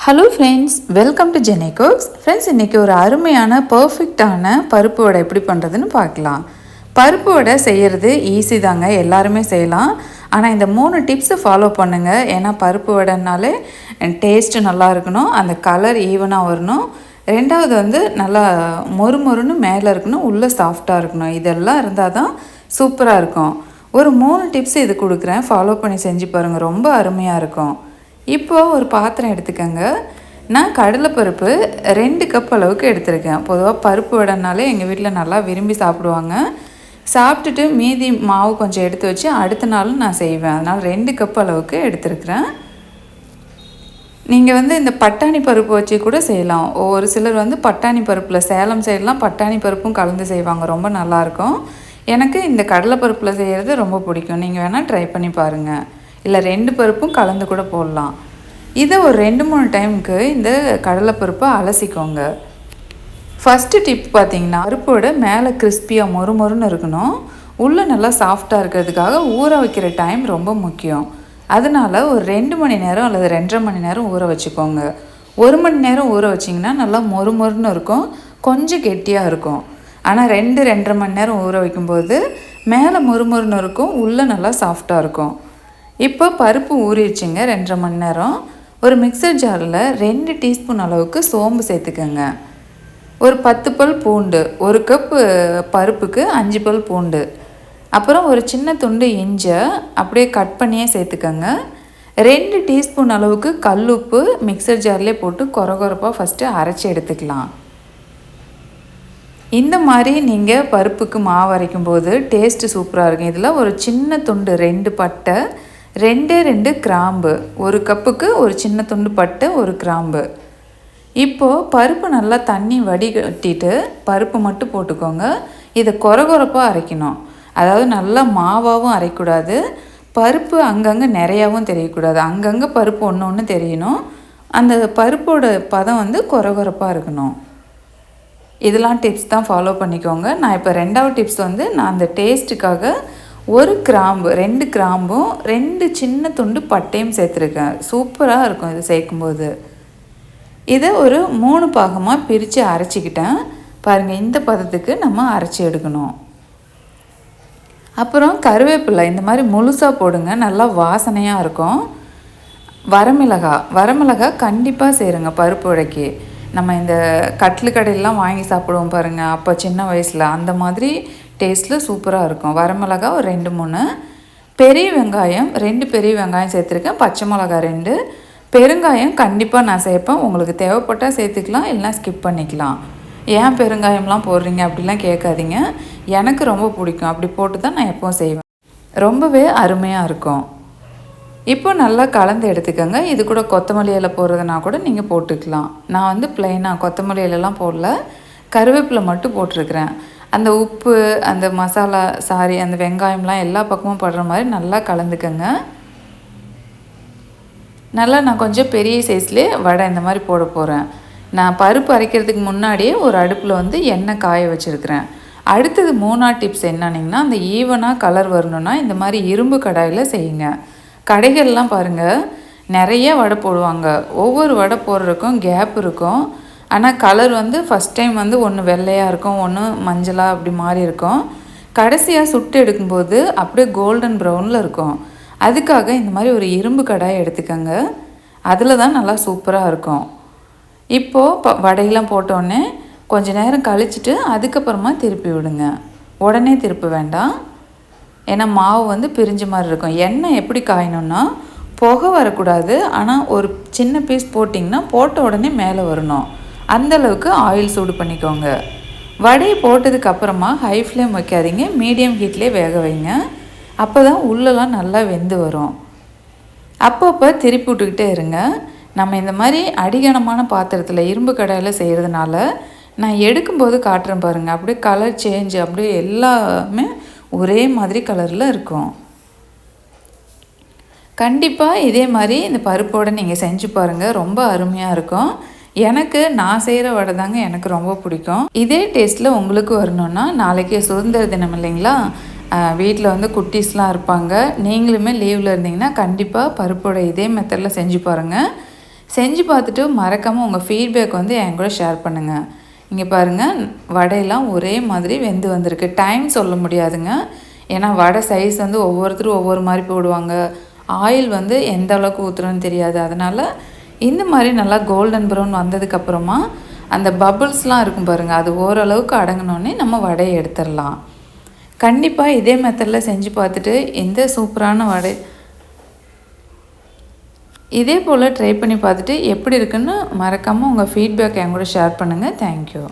Hello friends, welcome to Jenny cooks. Friends, இன்றைக்கி ஒரு அருமையான பர்ஃபெக்டான பருப்பு வடை எப்படி பண்ணுறதுன்னு பார்க்கலாம். பருப்பு வடை செய்கிறது ஈஸி தாங்க, எல்லாருமே செய்யலாம். ஆனால் இந்த 3 டிப்ஸை ஃபாலோ பண்ணுங்கள். ஏன்னா பருப்பு வடைனாலே டேஸ்ட்டு நல்லா இருக்கணும், அந்த கலர் ஈவனாக வரணும், ரெண்டாவது வந்து நல்லா மொறுமொறுன்னு மேலே இருக்கணும், உள்ளே சாஃப்டாக இருக்கணும். இதெல்லாம் இருந்தால் தான் சூப்பராக இருக்கும். ஒரு 3 டிப்ஸ் இது கொடுக்குறேன், ஃபாலோ பண்ணி செஞ்சு பாருங்கள், ரொம்ப அருமையாக இருக்கும். இப்போது ஒரு பாத்திரம் எடுத்துக்கோங்க. நான் கடலைப்பருப்பு 2 கப் அளவுக்கு எடுத்திருக்கேன். பொதுவாக பருப்பு வடைனாலே எங்கள் வீட்டில் நல்லா விரும்பி சாப்பிடுவாங்க. சாப்பிட்டுட்டு மீதி மாவு கொஞ்சம் எடுத்து வச்சு அடுத்த நாளும் நான் செய்வேன். அதனால் 2 கப் அளவுக்கு எடுத்துருக்கிறேன். நீங்கள் வந்து இந்த பட்டாணி பருப்பு வச்சு கூட செய்யலாம். ஒரு சிலர் வந்து பட்டாணி பருப்பில், சேலம் சைடெலாம் பட்டாணி பருப்பும் கலந்து செய்வாங்க, ரொம்ப நல்லாயிருக்கும். எனக்கு இந்த கடலைப்பருப்பில் செய்கிறது ரொம்ப பிடிக்கும். நீங்கள் வேணால் ட்ரை பண்ணி பாருங்கள். இல்லை 2 பருப்பும் கலந்து கூட போடலாம். இதை ஒரு 2-3 டைமுக்கு இந்த கடலைப்பருப்பை அலசிக்கோங்க. ஃபஸ்ட்டு டிப் பார்த்திங்கன்னா, பருப்போட மேலே கிறிஸ்பியாக மொறுமொறுன்னு இருக்கணும், உள்ளே நல்லா சாஃப்டாக இருக்கிறதுக்காக ஊற வைக்கிற டைம் ரொம்ப முக்கியம். அதனால் ஒரு 2 மணி நேரம் அல்லது 2.5 மணி நேரம் ஊற வச்சுக்கோங்க. 1 மணி நேரம் ஊற வச்சிங்கன்னா நல்லா மொறுமொறுன்னு இருக்கும், கொஞ்சம் கெட்டியாக இருக்கும். ஆனால் 2-2.5 மணி நேரம் ஊற வைக்கும்போது மேலே மொறுமொறுன்னு இருக்கும், உள்ளே நல்லா சாஃப்டாக இருக்கும். இப்போ பருப்பு ஊறிடுச்சுங்க 2.5 மணி நேரம். ஒரு மிக்சர் ஜாரில் 2 டீஸ்பூன் அளவுக்கு சோம்பு சேர்த்துக்கோங்க. ஒரு 10 பல் பூண்டு, 1 கப் பருப்புக்கு 5 பல் பூண்டு, அப்புறம் ஒரு சின்ன துண்டு இஞ்சி அப்படியே கட் பண்ணியே சேர்த்துக்கோங்க. 2 டீஸ்பூன் அளவுக்கு கல்லுப்பு மிக்சர் ஜார்லேயே போட்டு கொரகொரப்பாக ஃபஸ்ட்டு அரைச்சி எடுத்துக்கலாம். இந்த மாதிரி நீங்கள் பருப்புக்கு மாவு அரைக்கும் போது டேஸ்ட்டு சூப்பராக இருக்கும். இதில் ஒரு சின்ன துண்டு 2 பட்டை, 2 கிராம்பு, 1 கப்புக்கு ஒரு சின்ன துண்டு பட்டை, 1 கிராம்பு. இப்போது பருப்பு நல்லா தண்ணி வடிகட்டிட்டு பருப்பு மட்டும் போட்டுக்கோங்க. இதை கொரகொரப்பாக அரைக்கணும். அதாவது நல்லா மாவாகவும் அரைக்கூடாது, பருப்பு அங்கங்கே நிறையாவும் தெரியக்கூடாது, அங்கங்கே பருப்பு ஒன்று தெரியணும். அந்த பருப்போட பதம் வந்து கொரகொரப்பாக இருக்கணும். இதெல்லாம் டிப்ஸ் தான், ஃபாலோ பண்ணிக்கோங்க. நான் இப்போ 2வது டிப்ஸ் வந்து நான் அந்த டேஸ்ட்டுக்காக 1 கிராம்பு, 2 கிராம்பும் 2 சின்ன துண்டு பட்டையும் சேர்த்துருக்கேன். சூப்பராக இருக்கும் இது சேர்க்கும்போது. இதை ஒரு 3 பாகமாக பிரித்து அரைச்சிக்கிட்டேன். பாருங்கள், இந்த பதத்துக்கு நம்ம அரைச்சி எடுக்கணும். அப்புறம் கருவேப்பிலை இந்த மாதிரி முழுசாக போடுங்க, நல்லா வாசனையாக இருக்கும். வரமிளகாய் கண்டிப்பாக சேருங்க பருப்பு வடைக்கு. நம்ம இந்த கட்லு கடையிலலாம் வாங்கி சாப்பிடுவோம் பாருங்கள், அப்போ சின்ன வயசில், அந்த மாதிரி டேஸ்ட்டில் சூப்பராக இருக்கும். வரமிளகாய் ஒரு 2-3, பெரிய வெங்காயம் 2 பெரிய வெங்காயம் சேர்த்துருக்கேன், பச்சை மிளகாய் 2, பெருங்காயம் கண்டிப்பாக நான் சேர்ப்பேன். உங்களுக்கு தேவைப்பட்டால் சேர்த்துக்கலாம், இல்லைனா ஸ்கிப் பண்ணிக்கலாம். ஏன் பெருங்காயம்லாம் போடுறீங்க அப்படிலாம் கேட்காதீங்க, எனக்கு ரொம்ப பிடிக்கும். அப்படி போட்டு தான் நான் எப்போவும் செய்வேன், ரொம்பவே அருமையாக இருக்கும். இப்போ நல்லா கலந்து எடுத்துக்கோங்க. இது கூட கொத்தமல்லி இலை போடுறதுனா கூட நீங்கள் போட்டுக்கலாம். நான் வந்து ப்ளைனாக கொத்தமல்லி இலைலாம் போடல, கருவேப்பிலை மட்டும் போட்டிருக்கிறேன். அந்த உப்பு, அந்த மசாலா, அந்த வெங்காயம்லாம் எல்லா பக்கமும் படுற மாதிரி நல்லா கலந்துக்கங்க. நல்லா நான் கொஞ்சம் பெரிய சைஸ்லேயே வடை இந்த மாதிரி போட போகிறேன். நான் பருப்பு அரைக்கிறதுக்கு முன்னாடியே ஒரு அடுப்பில் வந்து எண்ணெய் காய வச்சுருக்கிறேன். அடுத்தது 3வது டிப்ஸ் என்னன்னிங்கன்னா, அந்த ஈவனாக கலர் வரணுன்னா இந்த மாதிரி இரும்பு கடாயில் செய்யுங்க. கடைகள்லாம் பாருங்கள், நிறைய வடை போடுவாங்க. ஒவ்வொரு வடை போடுறதுக்கும் கேப் இருக்கும். ஆனால் கலர் வந்து ஃபஸ்ட் டைம் வந்து ஒன்று வெள்ளையாக இருக்கும், ஒன்று மஞ்சளாக அப்படி மாறி இருக்கும். கடைசியாக சுட்டு எடுக்கும்போது அப்படியே கோல்டன் ப்ரௌனில் இருக்கும். அதுக்காக இந்த மாதிரி ஒரு இரும்பு கடாயை எடுத்துக்கோங்க, அதில் தான் நல்லா சூப்பராக இருக்கும். இப்போது வடையெல்லாம் போட்டோடனே கொஞ்சம் நேரம் கழிச்சிட்டு அதுக்கப்புறமா திருப்பி விடுங்க. உடனே திருப்ப வேண்டாம், ஏன்னா மாவு வந்து பிரிஞ்ச மாதிரி இருக்கும். எண்ணெய் எப்படி காயணுன்னா, புகை வரக்கூடாது, ஆனால் ஒரு சின்ன பீஸ் போட்டிங்கன்னா போட்ட உடனே மேலே வரணும், அந்தளவுக்கு ஆயில் சூடு பண்ணிக்கோங்க. வடையை போட்டதுக்கப்புறமா ஹை ஃப்ளேம் வைக்காதீங்க, மீடியம் ஹீட்லேயே வேக வைங்க. அப்போ தான் உள்ளெல்லாம் நல்லா வெந்து வரும். அப்பப்போ திருப்பி விட்டுக்கிட்டே இருங்க. நம்ம இந்த மாதிரி அடிகனமான பாத்திரத்தில் இரும்பு கடாயில் செய்கிறதுனால நான் எடுக்கும்போது காட்டுறேன் பாருங்கள், அப்படியே கலர் சேஞ்ச், அப்படியே எல்லாமே ஒரே மாதிரி கலரில் இருக்கும். கண்டிப்பாக இதே மாதிரி இந்த பருப்போடு நீங்கள் செஞ்சு பாருங்கள், ரொம்ப அருமையாக இருக்கும். எனக்கு நான் செய்கிற வடை தாங்க எனக்கு ரொம்ப பிடிக்கும். இதே டேஸ்ட்டில் உங்களுக்கு வரணுன்னா, நாளைக்கு சுதந்திர தினம் இல்லைங்களா, வீட்டில் வந்து குட்டீஸ்லாம் இருப்பாங்க, நீங்களுமே லீவில் இருந்தீங்கன்னா கண்டிப்பாக பருப்பு வடை இதே மெத்தடில் செஞ்சு பாருங்கள். செஞ்சு பார்த்துட்டு மறக்காமல் உங்கள் ஃபீட்பேக் வந்து என் கூட ஷேர் பண்ணுங்கள். இங்கே பாருங்கள், வடையெல்லாம் ஒரே மாதிரி வெந்து வந்திருக்கு. டைம் சொல்ல முடியாதுங்க. ஏன்னா வடை சைஸ் வந்து ஒவ்வொருத்தரும் ஒவ்வொரு மாதிரி போடுவாங்க. ஆயில் வந்து எந்த அளவுக்கு ஊற்றுறோன்னு தெரியாது. அதனால் இந்த மாதிரி நல்லா கோல்டன் ப்ரௌன் வந்ததுக்கப்புறமா அந்த பபுள்ஸ்லாம் இருக்கும் பாருங்கள், அது ஓரளவுக்கு அடங்கினோடனே நம்ம வடையை எடுத்துடலாம். கண்டிப்பாக இதே மெத்தடில் செஞ்சு பார்த்துட்டு இந்த சூப்பரான வடை இதே போல் ட்ரை பண்ணி பார்த்துட்டு எப்படி இருக்குன்னு மறக்காமல் உங்கள் ஃபீட்பேக் என் கூட ஷேர் பண்ணுங்கள். தேங்க்யூ.